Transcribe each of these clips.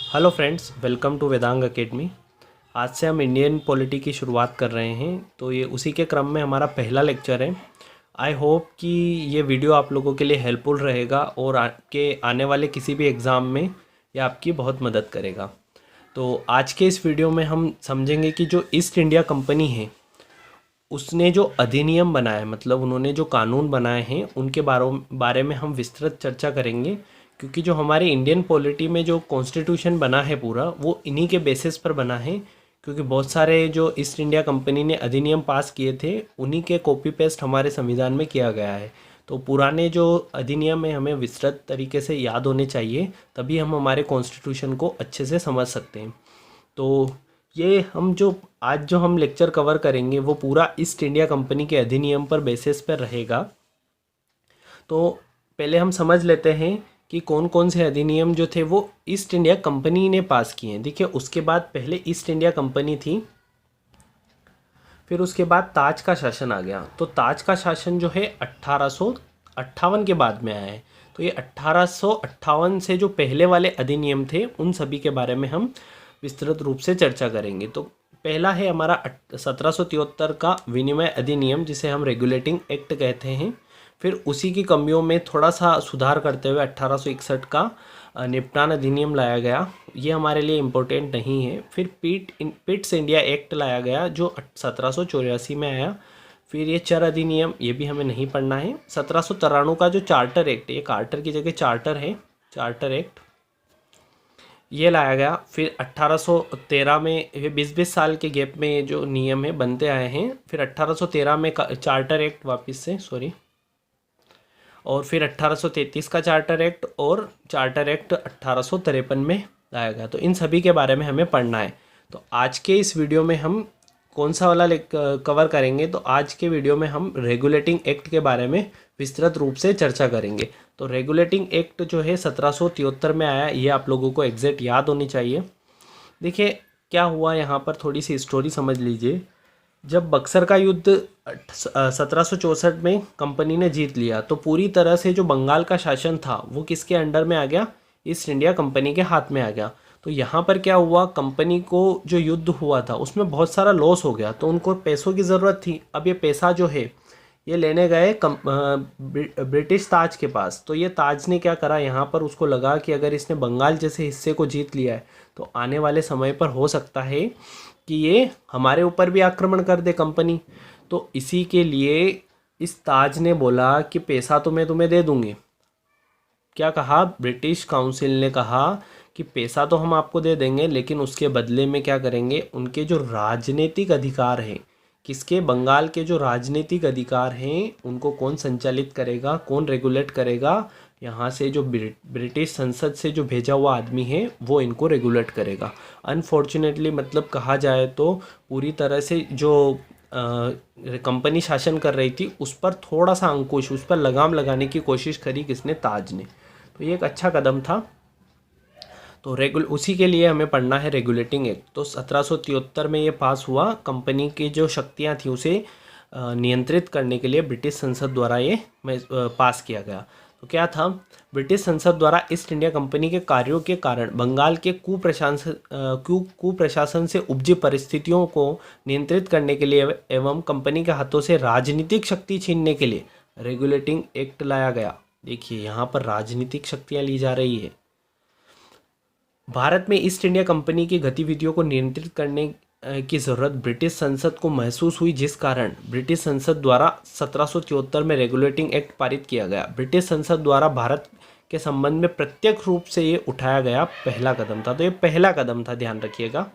Hello friends, welcome to Vedang academy. आज से हम इंडियन पॉलिटी की शुरुआत कर रहे हैं, तो ये उसी के क्रम में हमारा पहला लेक्चर है। आई होप कि ये वीडियो आप लोगों के लिए हेल्पफुल रहेगा और आपके आने वाले किसी भी एग्ज़ाम में ये आपकी बहुत मदद करेगा। तो आज के इस वीडियो में हम समझेंगे कि जो ईस्ट इंडिया कंपनी है उसने जो अधिनियम बनाए, मतलब उन्होंने जो कानून बनाए हैं उनके बारे में हम विस्तृत चर्चा करेंगे। क्योंकि जो हमारे इंडियन पॉलिटी में जो कॉन्स्टिट्यूशन बना है पूरा, वो इन्हीं के बेसिस पर बना है। क्योंकि बहुत सारे जो ईस्ट इंडिया कंपनी ने अधिनियम पास किए थे, उन्हीं के कॉपी पेस्ट हमारे संविधान में किया गया है। तो पुराने जो अधिनियम है हमें विस्तृत तरीके से याद होने चाहिए, तभी हम हमारे कॉन्स्टिट्यूशन को अच्छे से समझ सकते हैं। तो ये आज जो हम लेक्चर कवर करेंगे वो पूरा ईस्ट इंडिया कंपनी के अधिनियम पर बेसिस पर रहेगा। तो पहले हम समझ लेते हैं कि कौन कौन से अधिनियम जो थे वो ईस्ट इंडिया कंपनी ने पास किए हैं। देखिए, उसके बाद पहले ईस्ट इंडिया कंपनी थी, फिर उसके बाद ताज का शासन आ गया। तो ताज का शासन जो है 1858 के बाद में आया है। तो ये 1858 से जो पहले वाले अधिनियम थे उन सभी के बारे में हम विस्तृत रूप से चर्चा करेंगे। तो पहला है हमारा 1773 का विनिमय अधिनियम, जिसे हम रेगुलेटिंग एक्ट कहते हैं। फिर उसी की कमियों में थोड़ा सा सुधार करते हुए 1861 का निपटान अधिनियम लाया गया। ये हमारे लिए इम्पोर्टेंट नहीं है। फिर पिट्स इंडिया एक्ट लाया गया जो 1784 में आया। फिर ये चर अधिनियम, ये भी हमें नहीं पढ़ना है। 1793 का जो चार्टर एक्ट, ये कार्टर की जगह चार्टर है, चार्टर एक्ट, ये लाया गया। फिर 1813 में, ये 20-20 साल के गैप में ये जो नियम है बनते आए हैं। फिर 1813 में चार्टर एक्ट वापस से, सॉरी, और फिर 1833 का चार्टर एक्ट और चार्टर एक्ट 1853 में लाया गया। तो इन सभी के बारे में हमें पढ़ना है। तो आज के इस वीडियो में हम कौन सा वाला कवर करेंगे, तो आज के वीडियो में हम रेगुलेटिंग एक्ट के बारे में विस्तृत रूप से चर्चा करेंगे। तो रेगुलेटिंग एक्ट जो है 1773 में आया, ये आप लोगों को एग्जैक्ट याद होनी चाहिए। देखिए क्या हुआ यहाँ पर, थोड़ी सी स्टोरी समझ लीजिए। जब बक्सर का युद्ध 1764 में कंपनी ने जीत लिया, तो पूरी तरह से जो बंगाल का शासन था वो किसके अंडर में आ गया, ईस्ट इंडिया कंपनी के हाथ में आ गया। तो यहाँ पर क्या हुआ, कंपनी को जो युद्ध हुआ था उसमें बहुत सारा लॉस हो गया, तो उनको पैसों की ज़रूरत थी। अब ये पैसा जो है ये लेने गए ब्रिटिश ताज के पास। तो ये ताज ने क्या करा, यहाँ पर उसको लगा कि अगर इसने बंगाल जैसे हिस्से को जीत लिया है तो आने वाले समय पर हो सकता है कि ये हमारे ऊपर भी आक्रमण कर दे कंपनी। तो इसी के लिए इस ताज ने बोला कि पैसा तो मैं तुम्हें दे दूंगी। क्या कहा, ब्रिटिश काउंसिल ने कहा कि पैसा तो हम आपको दे देंगे, लेकिन उसके बदले में क्या करेंगे, उनके जो राजनीतिक अधिकार हैं, किसके, बंगाल के जो राजनीतिक अधिकार हैं उनको कौन संचालित करेगा, कौन रेगुलेट करेगा, यहाँ से जो ब्रिटिश संसद से जो भेजा हुआ आदमी है वो इनको रेगुलेट करेगा। अनफॉर्चुनेटली, मतलब कहा जाए तो पूरी तरह से जो कंपनी शासन कर रही थी उस पर थोड़ा सा अंकुश, उस पर लगाम लगाने की कोशिश करी किसने, ताज ने। तो ये एक अच्छा कदम था। तो उसी के लिए हमें पढ़ना है रेगुलेटिंग एक्ट। तो 1773 में ये पास हुआ। कंपनी की जो शक्तियाँ थी उसे नियंत्रित करने के लिए ब्रिटिश संसद द्वारा ये पास किया गया। तो क्या था, ब्रिटिश संसद द्वारा ईस्ट इंडिया कंपनी के कार्यों के कारण बंगाल के कुप्रशासन से उपजी परिस्थितियों को नियंत्रित करने के लिए एवं कंपनी के हाथों से राजनीतिक शक्ति छीनने के लिए रेगुलेटिंग एक्ट लाया गया। देखिए यहाँ पर राजनीतिक शक्तियाँ ली जा रही है। भारत में ईस्ट इंडिया कंपनी की गतिविधियों को नियंत्रित करने की ज़रूरत ब्रिटिश संसद को महसूस हुई, जिस कारण ब्रिटिश संसद द्वारा 1773 में रेगुलेटिंग एक्ट पारित किया गया। ब्रिटिश संसद द्वारा भारत के संबंध में प्रत्यक्ष रूप से ये उठाया गया पहला कदम था। तो ये पहला कदम था, ध्यान रखिएगा।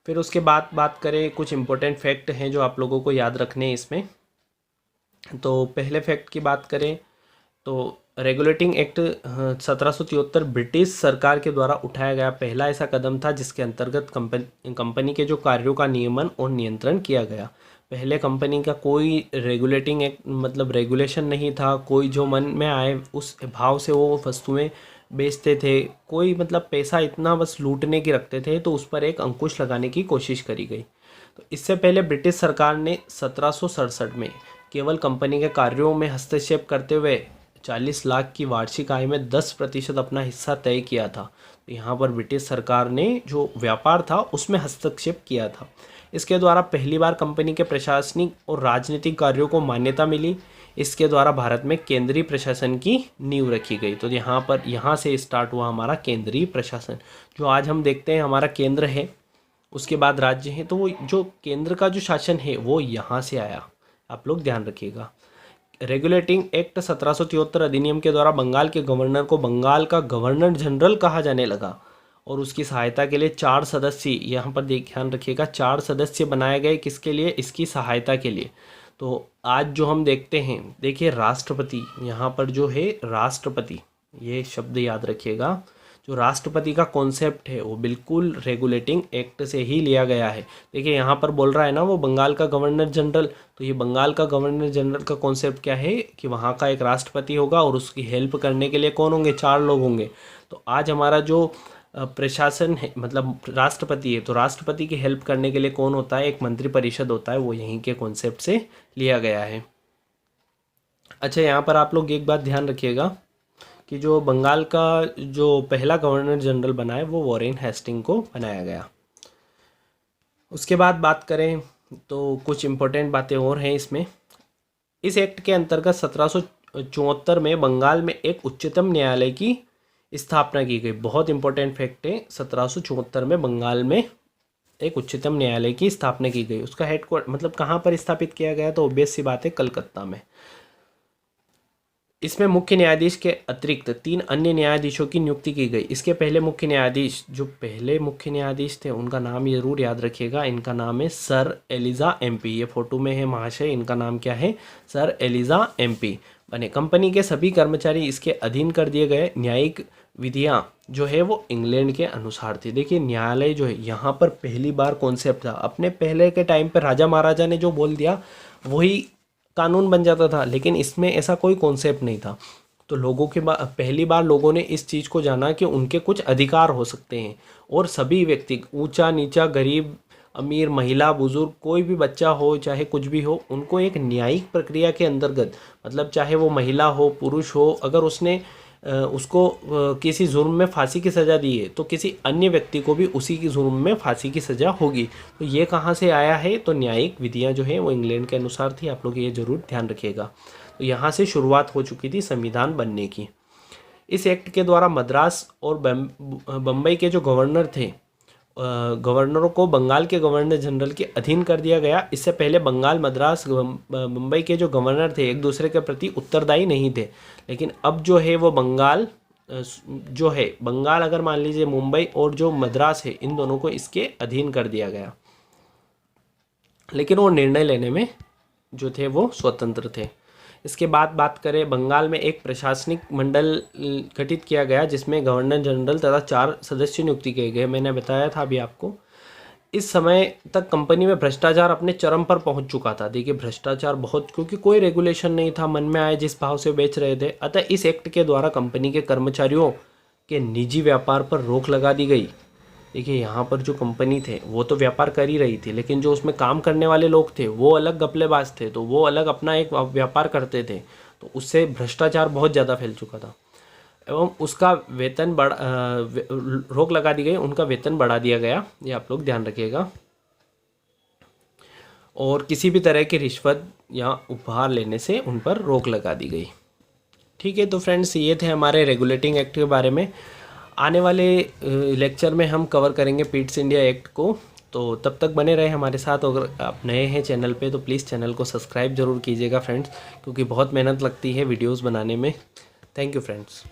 फिर उसके बाद बात करें, कुछ इंपॉर्टेंट फैक्ट हैं जो आप लोगों को याद रखने हैं इसमें। तो पहले फैक्ट की बात करें तो रेगुलेटिंग एक्ट 1773 ब्रिटिश सरकार के द्वारा उठाया गया पहला ऐसा कदम था जिसके अंतर्गत कंपनी के जो कार्यों का नियमन और नियंत्रण किया गया। पहले कंपनी का कोई रेगुलेटिंग एक्ट, मतलब रेगुलेशन नहीं था। कोई जो मन में आए उस भाव से वो वस्तुएं बेचते थे, कोई मतलब पैसा इतना बस लूटने की रखते थे। तो उस पर एक अंकुश लगाने की कोशिश करी गई। तो इससे पहले ब्रिटिश सरकार ने 1767 में केवल कंपनी के कार्यों में हस्तक्षेप करते हुए 40 लाख की वार्षिक आय में 10% अपना हिस्सा तय किया था। तो यहाँ पर ब्रिटिश सरकार ने जो व्यापार था उसमें हस्तक्षेप किया था। इसके द्वारा पहली बार कंपनी के प्रशासनिक और राजनीतिक कार्यों को मान्यता मिली। इसके द्वारा भारत में केंद्रीय प्रशासन की नींव रखी गई। तो यहाँ से स्टार्ट हुआ हमारा केंद्रीय प्रशासन, जो आज हम देखते हैं हमारा केंद्र है, उसके बाद राज्य है। तो वो जो केंद्र का जो शासन है वो यहाँ से आया, आप लोग ध्यान रखिएगा। रेगुलेटिंग एक्ट 1773 अधिनियम के द्वारा बंगाल के गवर्नर को बंगाल का गवर्नर जनरल कहा जाने लगा और उसकी सहायता के लिए 4 सदस्य, यहाँ पर ध्यान रखिएगा, 4 सदस्य बनाए गए। किसके लिए? इसकी सहायता के लिए। तो आज जो हम देखते हैं, देखिए राष्ट्रपति, यहाँ पर जो है राष्ट्रपति, ये शब्द याद रखिएगा, जो राष्ट्रपति का कॉन्सेप्ट है वो बिल्कुल रेगुलेटिंग एक्ट से ही लिया गया है। देखिए यहाँ पर बोल रहा है ना वो बंगाल का गवर्नर जनरल, तो ये बंगाल का गवर्नर जनरल का कॉन्सेप्ट क्या है कि वहाँ का एक राष्ट्रपति होगा और उसकी हेल्प करने के लिए कौन होंगे? 4 लोग होंगे। तो आज हमारा जो प्रशासन है, मतलब राष्ट्रपति है, तो राष्ट्रपति की हेल्प करने के लिए कौन होता है? एक मंत्रिपरिषद होता है, वो यहीं के कॉन्सेप्ट से लिया गया है। अच्छा, यहाँ पर आप लोग एक बात ध्यान रखिएगा कि जो बंगाल का जो पहला गवर्नर जनरल बना है वो वॉरेन हेस्टिंग को बनाया गया। उसके बाद बात करें तो कुछ इम्पोर्टेंट बातें और हैं इसमें। इस एक्ट के अंतर्गत 1774 में बंगाल में एक उच्चतम न्यायालय की स्थापना की गई। बहुत इंपॉर्टेंट फैक्ट है, 1774 में बंगाल में एक उच्चतम न्यायालय की स्थापना की गई। उसका हेडक्वार्टर मतलब कहाँ पर स्थापित किया गया? तो ऑब्वियस सी बात है, कलकत्ता में। इसमें मुख्य न्यायाधीश के अतिरिक्त 3 अन्य न्यायाधीशों की नियुक्ति की गई। इसके पहले मुख्य न्यायाधीश, जो पहले मुख्य न्यायाधीश थे, उनका नाम जरूर याद रखिएगा। इनका नाम है सर एलिजा एमपी। ये फोटो में है महाशय, इनका नाम क्या है? सर एलिजा एमपी बने। कंपनी के सभी कर्मचारी इसके अधीन कर दिए गए। न्यायिक विधियाँ जो है वो इंग्लैंड के अनुसार थी। देखिए न्यायालय जो है यहाँ पर पहली बार कॉन्सेप्ट था। अपने पहले के टाइम पर राजा महाराजा ने जो बोल दिया वही कानून बन जाता था, लेकिन इसमें ऐसा कोई कॉन्सेप्ट नहीं था। तो लोगों के पहली बार लोगों ने इस चीज़ को जाना कि उनके कुछ अधिकार हो सकते हैं और सभी व्यक्ति, ऊंचा नीचा, गरीब अमीर, महिला बुजुर्ग, कोई भी बच्चा हो चाहे कुछ भी हो, उनको एक न्यायिक प्रक्रिया के अंतर्गत, मतलब चाहे वो महिला हो पुरुष हो, अगर उसने उसको किसी जुर्म में फांसी की सज़ा दी है तो किसी अन्य व्यक्ति को भी उसी की जुर्म में फांसी की सज़ा होगी। तो ये कहाँ से आया है? तो न्यायिक विधियाँ जो है वो इंग्लैंड के अनुसार थी। आप लोग ये जरूर ध्यान रखिएगा। तो यहाँ से शुरुआत हो चुकी थी संविधान बनने की। इस एक्ट के द्वारा मद्रास और बम्बई के जो गवर्नर थे, गवर्नरों को बंगाल के गवर्नर जनरल के अधीन कर दिया गया। इससे पहले बंगाल, मद्रास, मुंबई के जो गवर्नर थे एक दूसरे के प्रति उत्तरदायी नहीं थे, लेकिन अब जो है वो बंगाल जो है, बंगाल अगर मान लीजिए मुंबई और जो मद्रास है, इन दोनों को इसके अधीन कर दिया गया, लेकिन वो निर्णय लेने में जो थे वो स्वतंत्र थे। इसके बाद बात करें, बंगाल में एक प्रशासनिक मंडल गठित किया गया जिसमें गवर्नर जनरल तथा 4 सदस्य नियुक्ति किए गए। मैंने बताया था अभी आपको। इस समय तक कंपनी में भ्रष्टाचार अपने चरम पर पहुंच चुका था। देखिए भ्रष्टाचार बहुत, क्योंकि कोई रेगुलेशन नहीं था, मन में आए जिस भाव से बेच रहे थे। अतः इस एक्ट के द्वारा कंपनी के कर्मचारियों के निजी व्यापार पर रोक लगा दी गई। देखिए यहाँ पर जो कंपनी थे वो तो व्यापार कर ही रही थी, लेकिन जो उसमें काम करने वाले लोग थे वो अलग गपलेबाज थे, तो वो अलग अपना एक व्यापार करते थे, तो उससे भ्रष्टाचार बहुत ज़्यादा फैल चुका था। एवं उसका वेतन रोक लगा दी गई, उनका वेतन बढ़ा दिया गया, ये आप लोग ध्यान रखिएगा। और किसी भी तरह की रिश्वत या उपहार लेने से उन पर रोक लगा दी गई। ठीक है, तो फ्रेंड्स ये थे हमारे रेगुलेटिंग एक्ट के बारे में। आने वाले लेक्चर में हम कवर करेंगे पिट्स इंडिया एक्ट को, तो तब तक बने रहे हमारे साथ। अगर आप नए हैं चैनल पे तो प्लीज़ चैनल को सब्सक्राइब ज़रूर कीजिएगा फ्रेंड्स, क्योंकि बहुत मेहनत लगती है वीडियोस बनाने में। Thank you friends.